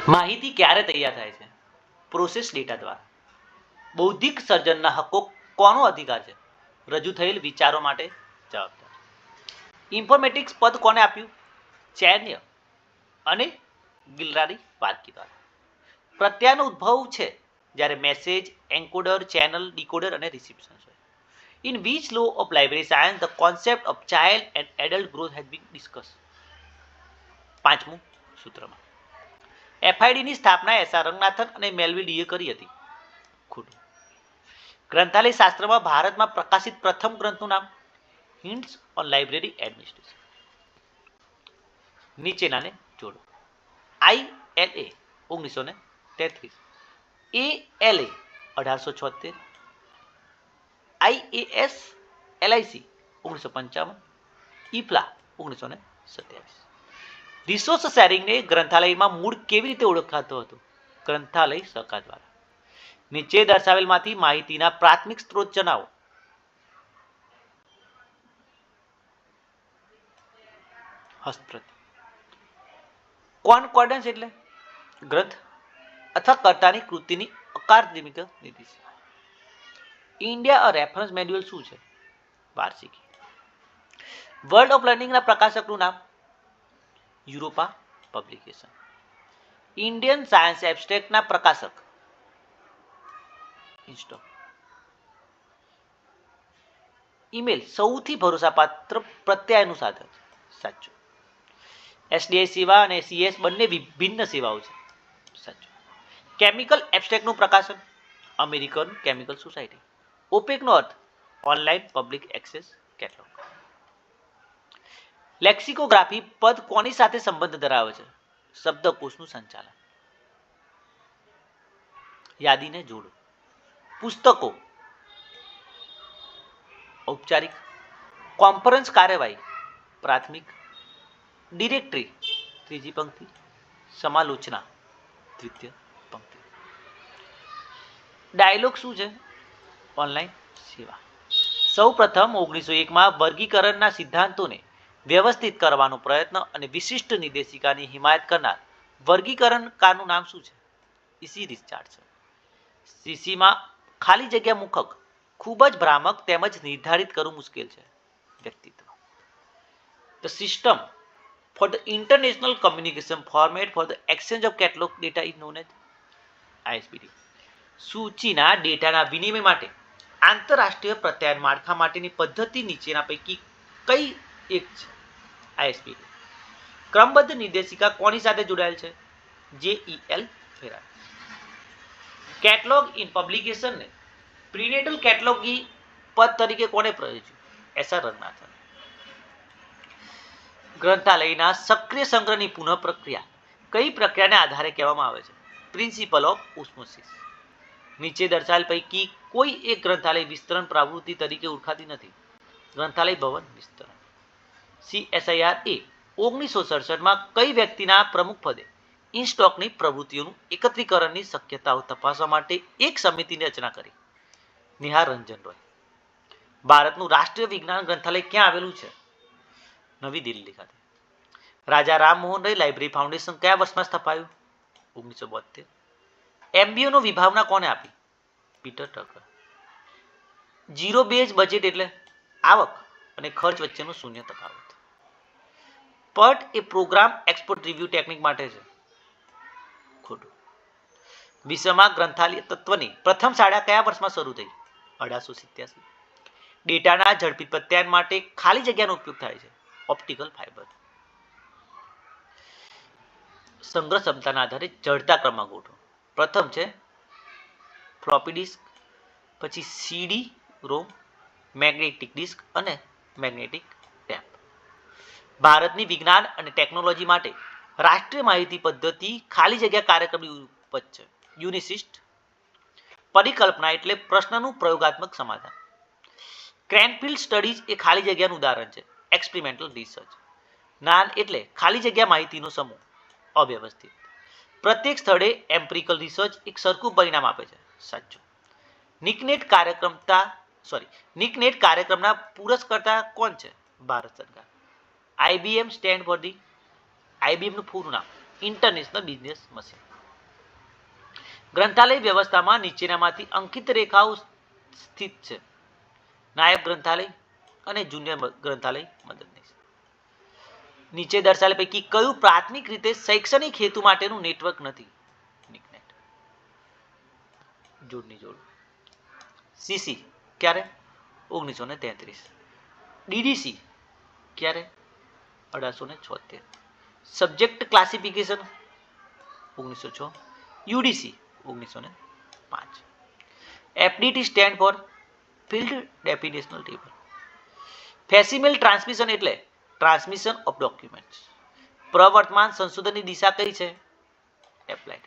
માહિતી ક્યારે તૈયાર થાય છે? પ્રોસેસ ડેટા દ્વારા. બૌદ્ધિક સર્જનના હકો કોનો અધિકાર છે? રજૂ થયેલ વિચારો માટે જવાબદાર. ઇન્ફોર્મેટિક્સ પદ કોને આપ્યું? ચેન્ય અને ગિલરારી પાર્કી દ્વારા. પ્રત્યાનો ઉદ્ભવ છે જ્યારે મેસેજ, એન્કોડર, ચેનલ, ડીકોડર અને રિસિપ્શન હોય. In which law of library science the concept of child and adult growth has been discuss. પાંચમું સૂત્રમાં એફઆઈડીની સ્થાપના એસઆર રંગનાથન અને મેલવિડીએ કરી હતી. ખોટું. ગ્રંથાલય શાસ્ત્રમાં ભારતમાં પ્રકાશિત પ્રથમ ગ્રંથનું નામ? હિન્ટ્સ ઓન લાઇબ્રેરી એડમિનિસ્ટ્રેશન. નીચેનાને જોડો. ILA 1933, ALA 1876, IAS LIC 1955, IFLA 1927. Resource શેરિંગને ગ્રંથાલયમાં મૂળ કેવી રીતે ઓળખાતો હતો? ગ્રંથાલય સહકાર દ્વારા. નીચે દર્શાવેલમાંથી માહિતીના પ્રાથમિક સ્ત્રોત જણાવો. હસ્તપ્રતિ. કોન્કોર્ડન્સ એટલે ગ્રંથ અથવા કર્તાની કૃતિની અકાદમિક નીતિ. ઇન્ડિયા અ રેફરન્સ મેન્યુઅલ શું છે? વાર્ષિકી. વર્લ્ડ ઓફ લર્નિંગના પ્રકાશકનું નામ? યુરોપા પબ્લિકેશન. ઇન્ડિયન સાયન્સ એબ્સ્ટ્રેક્ટના પ્રકાશક? ઇન્સ્ટોક. ઈમેલ સૌથી ભરોસાપાત્ર પ્રત્યાયનનું સાધન? સાચું. એસડીઆઈ સેવા અને સીએસ બંને વિભિન્ન સેવાઓ છે. સાચું. કેમિકલ એબ્સ્ટ્રેક્ટનું પ્રકાશન? American chemical society. ઓપેકનો અર્થ? Online public access catalogue. Lexicography પદ કોની સાથે સંબંધ ધરાવે છે? શબ્દકોશનું સંચાલન. યાદીને જોડો. પુસ્તકો ઔપચારિક. કોન્ફરન્સ કાર્યવાહી પ્રાથમિક. ડિરેક્ટરી ત્રીજી પંક્તિ. સમાલોચના દ્વિતીય પંક્તિ. ડાયલોગ શું છે? ઓનલાઈન સેવા. સૌ પ્રથમ 1901માં વર્ગીકરણના સિદ્ધાંતોને વ્યવસ્થિત કરવાનો પ્રયત્ન અને વિશિષ્ટ નિર્દેશિકાની હિમાયત કરનાર વર્ગીકરણકારનું નામ શું છે? EC Richardson. સીસીમાં ખાલી જગ્યા મુખક ખૂબ જ ભ્રામક તેમજ નિર્ધારિત કરવું મુશ્કેલ છે. વ્યક્તિત્વ. The system for the international communication format for the exchange of catalog data is known as ISBD. સૂચિના ડેટાના વિનિમય માટે આંતરરાષ્ટ્રીય પ્રત્યાયન માળખા માટેની પદ્ધતિ નીચેના પૈકી કઈ એક છે? ISBD. ક્રમબદ્ધ નિર્દેશિકા કોની સાથે જોડાયેલ છે? JEL ફેરાર. કેટલોગ ઇન પબ્લિકેશન ને પ્રીનેટલ કેટલોગી પદ તરીકે કોને પ્રયોજ્યું? એસઆર રંગનાથન. ગ્રંથાલયના સક્રિય સંગ્રહની પુનઃ પ્રક્રિયા કઈ પ્રક્રિયાને આધારે કહેવામાં આવે છે? Principal of osmosis. નીચે દર્શાવેલ પૈકી કોઈ એક ગ્રંથાલય વિસ્તરણ પ્રવૃત્તિ તરીકે ઓળખાતી નથી. ગ્રંથાલય ભવન વિસ્તરણ. CSIR એ 1967માં કઈ વ્યક્તિના પ્રમુખ પદે ઇનસ્ટોકની પ્રવૃત્તિઓનું એકત્રીકરણની શક્યતાઓ તપાસવા માટે એક સમિતિની રચના કરી? નિહાર રંજન રોય. ભારતનું રાષ્ટ્રીય વિજ્ઞાન ગ્રંથાલય ક્યાં આવેલું છે? નવી દિલ્હી ખાતે. રાજા રામમોહન રાય લાઇબ્રેરી ફાઉન્ડેશન કયા વર્ષમાં સ્થપાયું? 1972. એમબીઓનો વિભાવના કોને આપી? પીટર ટકર. ઝીરો બેઝ બજેટ એટલે આવક અને ખર્ચ વચ્ચેનો શૂન્ય તફાવત. પટ એ પ્રોગ્રામ એક્સપોર્ટ રિવ્યુ ટેકનિક માટે છે. ખોટું. વિશ્વમાં ગ્રંથાલય તત્વની પ્રથમ શાળા કયા વર્ષમાં શરૂ થઈ? 1887. ડેટાના ઝડપી પ્રત્યાયન માટે ખાલી જગ્યાનો ઉપયોગ થાય છે? Optical fibre. સંગ્રહ ક્ષમતાના આધારે ચડતા ક્રમમાં ગોઠવો. પ્રથમ છે ફ્લોપી ડિસ્ક, પછી સીડી રોમ, મેગ્નેટિક ડિસ્ક અને મેગ્નેટિક ટેપ. ભારતની વિજ્ઞાન અને ટેકનોલોજી માટે રાષ્ટ્રીય માહિતી પદ્ધતિ ખાલી જગ્યા કાર્યક્રમની ઉપજ છે. યુનિસિસ્ટ. પરિકલ્પના એટલે પ્રશ્નનું પ્રયોગાત્મક સમાધાન. ક્રેનફિલ્ડ સ્ટડીઝ એ ખાલી જગ્યાનું ઉદાહરણ છે. Experimental research. જ્ઞાન એટલે ખાલી જગ્યા માહિતીનો સમૂહ. અવ્યવસ્થિત. પ્રત્યેક સ્થળે એમ્પિરિકલ રિસર્ચ એક સરખું પરિણામ આપે છે. સાચું. નિકનેટ કાર્યક્રમના પુરસ્કર્તા કોણ છે? ભારત સરકાર. IBM stand for the. IBM નું પૂરું નામ ઇન્ટરનેશનલ બિઝનેસ મશીન. ગ્રંથાલય વ્યવસ્થામાં નીચેનામાંથી અંકિત રેખાઓ સ્થિત છે. નાયબ ગ્રંથાલય અને જુનિયર ગ્રંથાલય મદદનીશ. નીચે દર્શાવેલ પૈકી કયું પ્રાથમિક રીતે શૈક્ષણિક હેતુ માટેનું નેટવર્ક નથી? નિકનેટ. જોડની જોડ. સીસી ક્યારે? 1933. ડીડીસી ક્યારે? 1876. Subject classification 1906. UDC 1905. FDT stand for field definitional table. Facsimile transmission એટલે ટ્રાન્સમિશન ઓફ ડોક્યુમેન્ટ્સ. પ્રવર્તમાન સંશોધનની દિશા કઈ છે? એપ્લાઇડ.